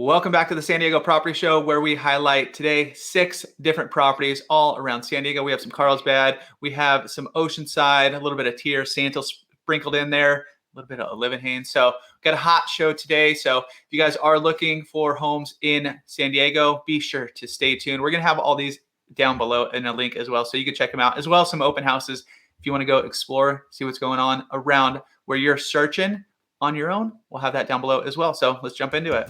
Welcome back to the San Diego Property Show, where we highlight today 6 different properties all around San Diego. We have some Carlsbad, we have some Oceanside, a little bit of Tier, Santos sprinkled in there, a little bit of Livenhain. So got a hot show today. So if you guys are looking for homes in San Diego, be sure to stay tuned. We're going to have all these down below in a link as well, so you can check them out, as well as some open houses if you want to go explore, see what's going on around where you're searching on your own. We'll have that down below as well. So let's jump into it.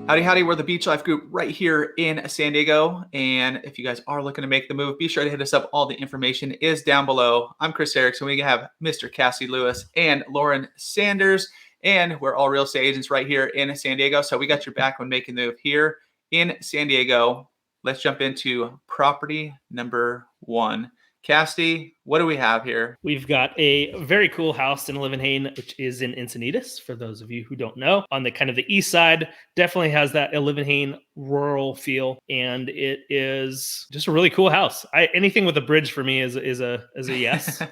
Howdy, howdy. We're the Beach Life Group right here in San Diego. And if you guys are looking to make the move, be sure to hit us up. All the information is down below. I'm Chris Erickson. We have Mr. Cassidy Lewis and Loren Sanders. And we're all real estate agents right here in San Diego. So we got your back when making the move here in San Diego. Let's jump into property number 1. Cassidy, what do we have here? We've got a very cool house in Livenhain, which is in Encinitas, for those of you who don't know. On the kind of the east side, definitely has that Livenhain rural feel, and it is just a really cool house. Anything with a bridge for me is a yes.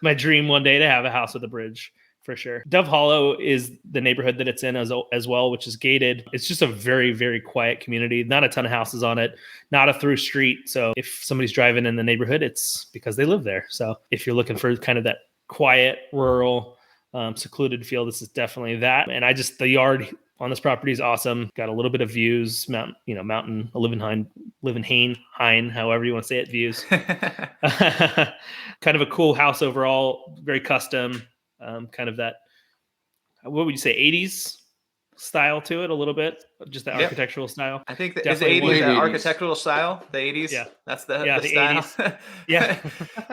My dream one day to have a house with a bridge. For sure. Dove Hollow is the neighborhood that it's in as well, which is gated. It's just a very, very quiet community. Not a ton of houses on it, not a through street. So if somebody's driving in the neighborhood, it's because they live there. So if you're looking for kind of that quiet, rural, secluded feel, this is definitely that. And the yard on this property is awesome. Got a little bit of views, mountain, Livenhain, however you want to say it, views. Kind of a cool house overall, very custom. Kind of that, what would you say, 80s style to it a little bit, just the architectural style. I think is the 80s the architectural style, the 80s. Yeah, that's the style. 80s. Yeah.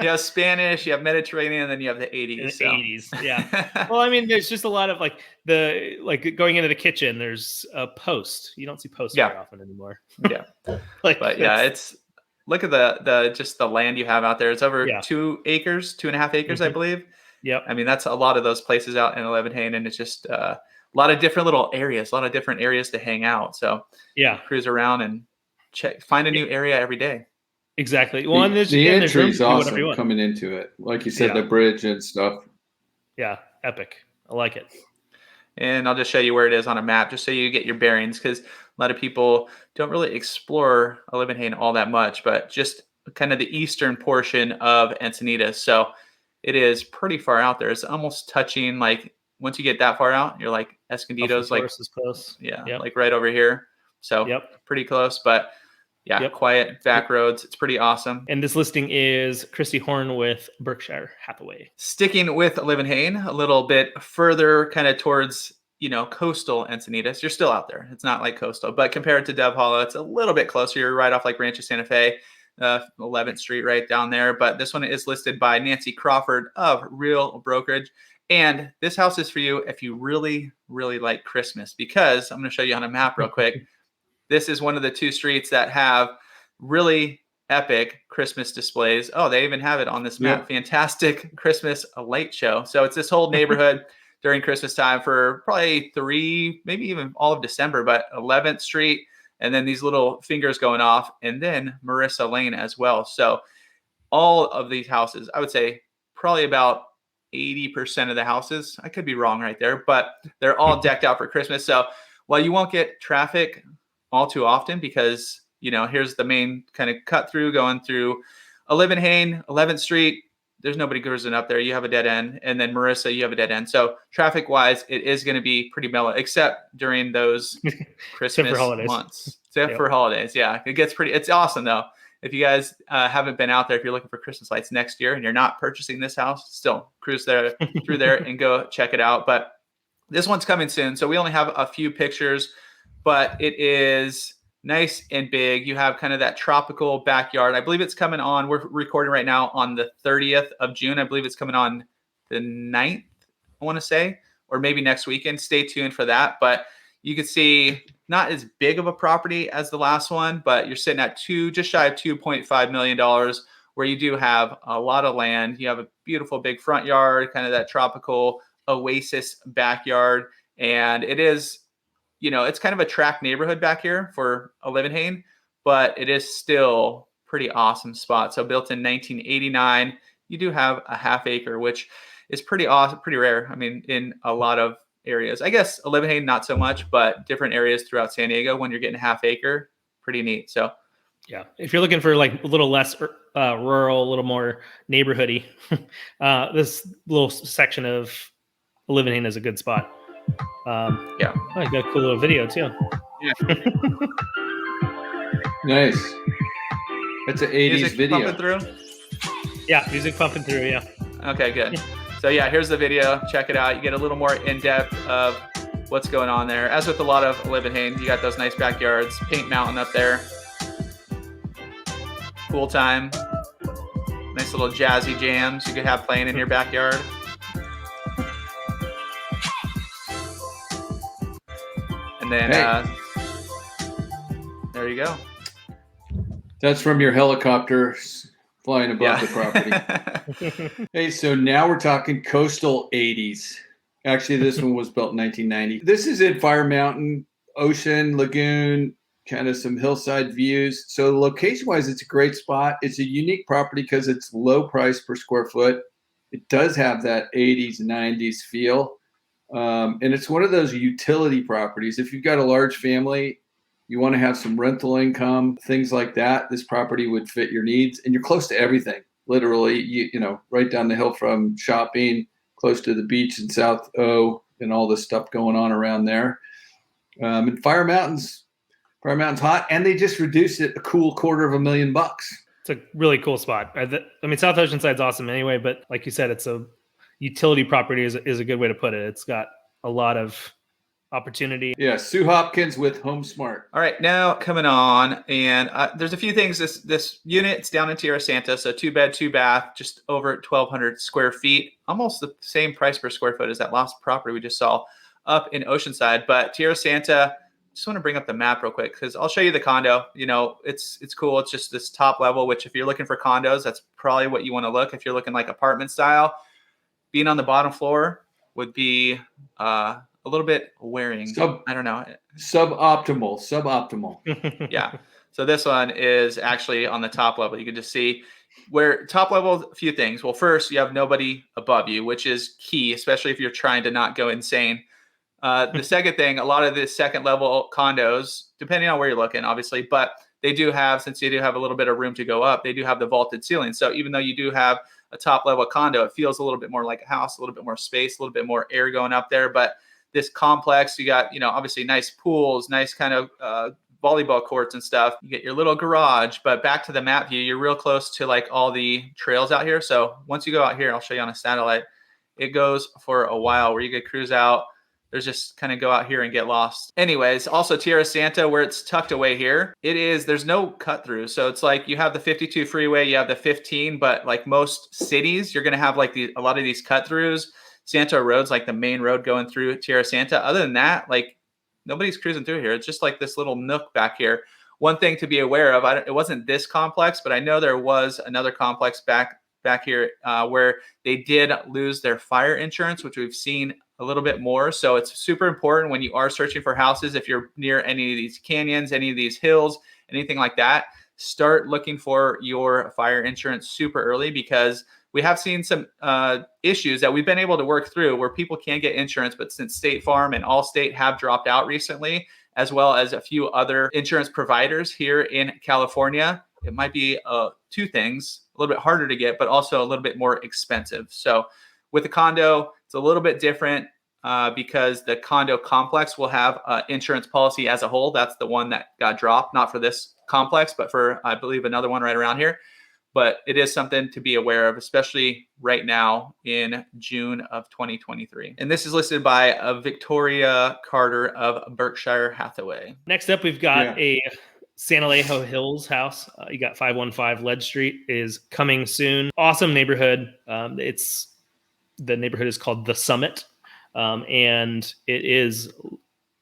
You have Spanish, you have Mediterranean, and then you have the 80s. The 80s, yeah. Well, I mean, there's just a lot of like going into the kitchen. There's a post. You don't see posts very often anymore. Yeah, it's look at the just the land you have out there. It's over 2.5 acres, I believe. Yep. I mean, that's a lot of those places out in Livenhain, and it's just a lot of different little areas, a lot of different areas to hang out. So cruise around and find a new area every day. Exactly. Well, the entry is awesome coming into it. Like you said, the bridge and stuff. Yeah, epic. I like it. And I'll just show you where it is on a map, just so you get your bearings, because a lot of people don't really explore Livenhain all that much, but just kind of the eastern portion of Encinitas. So it is pretty far out there. It's almost touching, like, once you get that far out, you're like Escondido's, like, is close. Like right over here. So pretty close, but quiet back roads. It's pretty awesome. And this listing is Christy Horn with Berkshire Hathaway. Sticking with Livenhain a little bit further, kind of towards, coastal Encinitas. You're still out there. It's not like coastal, but compared to Dove Hollow, it's a little bit closer. You're right off like Rancho Santa Fe. 11th Street right down there. But this one is listed by Nancy Crawford of Real Brokerage. And this house is for you if you really, really like Christmas, because I'm going to show you on a map real quick. This is one of the 2 streets that have really epic Christmas displays. Oh, they even have it on this map. Fantastic Christmas light show. So it's this whole neighborhood during Christmas time for probably 3, maybe even all of December, but 11th Street. And then these little fingers going off, and then Marissa Lane as well. So all of these houses, I would say probably about 80% of the houses, I could be wrong right there, but they're all decked out for Christmas. So while you won't get traffic all too often, because, here's the main kind of cut through going through Livenhain, 11th Street. There's nobody cruising up there. You have a dead end. And then Marissa, you have a dead end. So traffic-wise, it is going to be pretty mellow, except during those Christmas months. Except for holidays. Yeah, it gets pretty – it's awesome, though. If you guys haven't been out there, if you're looking for Christmas lights next year and you're not purchasing this house, still cruise there through there and go check it out. But this one's coming soon. So we only have a few pictures, but it is – nice and big. You have kind of that tropical backyard. I believe it's coming on. We're recording right now on the 30th of June. I believe it's coming on the 9th, I want to say, or maybe next weekend. Stay tuned for that. But you can see not as big of a property as the last one, but you're sitting at just shy of $2.5 million, where you do have a lot of land. You have a beautiful big front yard, kind of that tropical oasis backyard. And it is, it's kind of a tract neighborhood back here for Livenhain, but it is still pretty awesome spot. So built in 1989, you do have a half acre, which is pretty awesome, pretty rare. I mean, in a lot of areas, I guess Lebanon not so much, but different areas throughout San Diego, when you're getting half acre, pretty neat. So yeah, if you're looking for like a little less rural, a little more neighborhoody, this little section of Lebanon is a good spot. yeah, I got a cool little video too. Yeah. Nice. That's an 80s music video. pumping through. Yeah, music pumping through. Yeah. Okay, good. So yeah, here's the video. Check it out. You get a little more in-depth of what's going on there. As with a lot of Lebanon, you got those nice backyards, Paint Mountain up there. Cool time. Nice little jazzy jams you could have playing in your backyard. And then there you go. That's from your helicopter flying above the property. Hey, so now we're talking coastal 80s. Actually, this one was built in 1990. This is in Fire Mountain, ocean, lagoon, kind of some hillside views. So location-wise, it's a great spot. It's a unique property because it's low price per square foot. It does have that 80s, 90s feel. And it's one of those utility properties. If you've got a large family, you want to have some rental income, things like that, this property would fit your needs. And you're close to everything, literally, you know, right down the hill from shopping, close to the beach in South O and all this stuff going on around there. And Fire Mountain's hot, and they just reduced it a cool $250,000. It's a really cool spot. I mean, South Oceanside's awesome anyway, but like you said, it's a utility property is a good way to put it. It's got a lot of opportunity. Yeah, Sue Hopkins with Home Smart. All right, now coming on, and there's a few things. This unit's down in Tierra Santa, so 2-bed, 2-bath, just over 1,200 square feet, almost the same price per square foot as that last property we just saw up in Oceanside. But Tierra Santa, just want to bring up the map real quick because I'll show you the condo. You know, it's cool. It's just this top level, which if you're looking for condos, that's probably what you want to look. If you're looking like apartment style, being on the bottom floor would be a little bit wearing. I don't know. Suboptimal. Yeah. So this one is actually on the top level. You can just see where top level, a few things. Well, first, you have nobody above you, which is key, especially if you're trying to not go insane. The second thing, a lot of the second level condos, depending on where you're looking, obviously, but they do have, since you do have a little bit of room to go up, they do have the vaulted ceiling. So even though you do have a top level condo, it feels a little bit more like a house, a little bit more space, a little bit more air going up there. But this complex, you got, you know, obviously nice pools, nice kind of volleyball courts and stuff. You get your little garage, but back to the map view, you're real close to like all the trails out here. So once you go out here, I'll show you on a satellite, it goes for a while where you could cruise out. There's just kind of go out here and get lost. Anyways, also Tierra Santa, where it's tucked away here, there's no cut through. So it's like you have the 52 freeway, you have the 15, but like most cities, you're going to have like a lot of these cut throughs. Santa Road's like the main road going through Tierra Santa. Other than that, like nobody's cruising through here. It's just like this little nook back here. One thing to be aware of, it wasn't this complex, but I know there was another complex back here where they did lose their fire insurance, which we've seen a little bit more. So it's super important when you are searching for houses, if you're near any of these canyons, any of these hills, anything like that, start looking for your fire insurance super early, because we have seen some issues that we've been able to work through where people can get insurance, but since State Farm and Allstate have dropped out recently, as well as a few other insurance providers here in California, it might be two things, a little bit harder to get, but also a little bit more expensive. So with the condo, it's a little bit different because the condo complex will have insurance policy as a whole. That's the one that got dropped, not for this complex, but for, I believe, another one right around here. But it is something to be aware of, especially right now in June of 2023. And this is listed by Victoria Carter of Berkshire Hathaway. Next up, we've got a San Alejo Hills house. You got 515 Ledge Street is coming soon. Awesome neighborhood. The neighborhood is called The Summit. And it is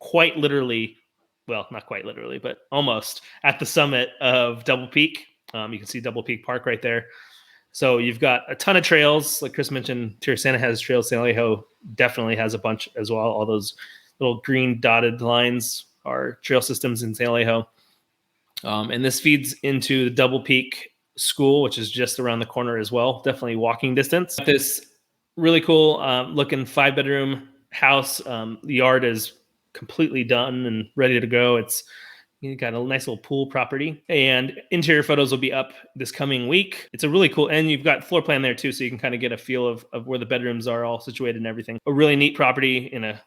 quite literally, well, not quite literally, but almost at the summit of Double Peak. You can see Double Peak Park right there. So you've got a ton of trails. Like Chris mentioned, Tierra Santa has trails. San Alejo definitely has a bunch as well. All those little green dotted lines are trail systems in San Alejo. And this feeds into the Double Peak School, which is just around the corner as well. Definitely walking distance. This really cool looking 5-bedroom house. The yard is completely done and ready to go. It's you got a nice little pool property, and interior photos will be up this coming week. It's a really cool, and you've got floor plan there too, so you can kind of get a feel of where the bedrooms are all situated and everything. A really neat property in a,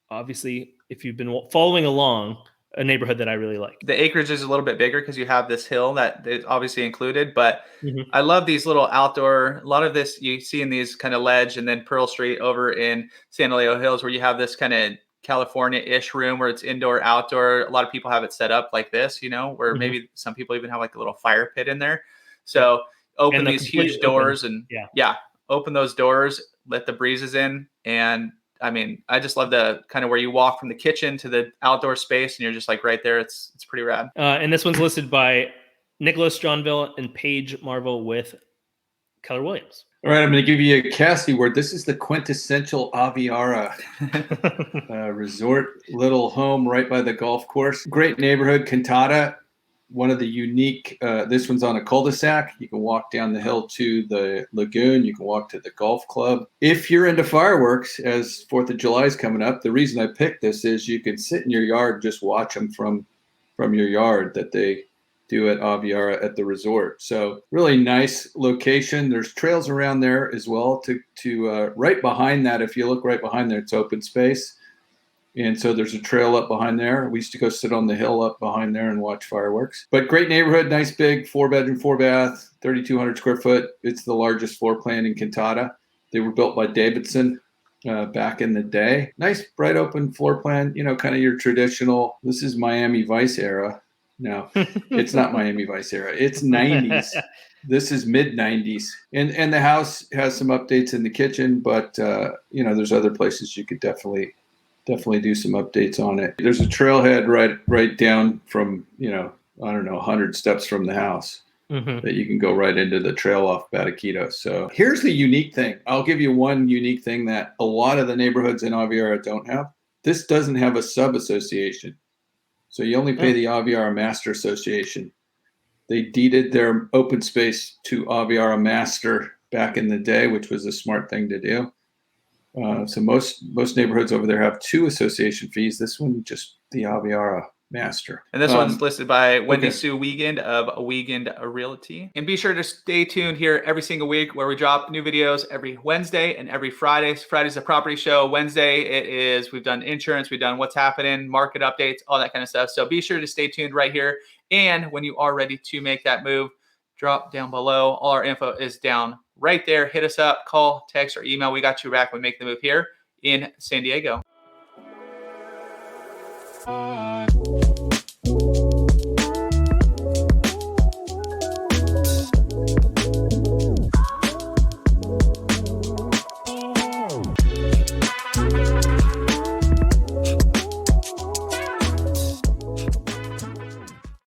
obviously, if you've been following along, a neighborhood that I really like. The acreage is a little bit bigger because you have this hill that is obviously included, but Mm-hmm. I love these little outdoor, a lot of this you see in these kind of ledge and then Pearl Street over in San Diego Hills where you have this kind of California-ish room where it's indoor, outdoor. A lot of people have it set up like this, where Mm-hmm. maybe some people even have like a little fire pit in there. So open And these huge doors and open those doors, let the breezes in. And I mean, I just love the kind of where you walk from the kitchen to the outdoor space and you're just like right there. It's pretty rad. And this one's listed by Nicholas Johnville and Paige Marvel with Keller Williams. All right, I'm going to give you a Cassidy word. This is the quintessential Aviara resort, little home right by the golf course. Great neighborhood, Cantata. One of the unique, this one's on a cul-de-sac. You can walk down the hill to the lagoon. You can walk to the golf club. If you're into fireworks, as 4th of July is coming up, the reason I picked this is you can sit in your yard, just watch them from your yard that they do at Aviara at the resort. So really nice location. There's trails around there as well to right behind that. If you look right behind there, it's open space. And so there's a trail up behind there. We used to go sit on the hill up behind there and watch fireworks. But great neighborhood, nice big 4-bedroom, 4-bath, 3,200 square foot. It's the largest floor plan in Cantata. They were built by Davidson back in the day. Nice, bright open floor plan, kind of your traditional, this is Miami Vice era. No, it's not Miami Vice era. It's 90s. This is mid 90s. And the house has some updates in the kitchen, but, there's other places you could definitely do some updates on it. There's a trailhead right down from, 100 steps from the house that you can go right into the trail off Bataquito. So here's the unique thing. I'll give you one unique thing that a lot of the neighborhoods in Aviara don't have. This doesn't have a sub-association. So you only pay the Aviara Master Association. They deeded their open space to Aviara Master back in the day, which was a smart thing to do. So most neighborhoods over there have 2 association fees. This one, just the Aviara Master. And this one's listed by Wendy Sue Wiegand of Wiegand Realty. And be sure to stay tuned here every single week where we drop new videos every Wednesday and every Friday. Friday's a property show. Wednesday we've done insurance, we've done what's happening, market updates, all that kind of stuff. So be sure to stay tuned right here. And when you are ready to make that move, drop down below. All our info is down right there. Hit us up, call, text, or email. We got you back when we make the move here in San Diego.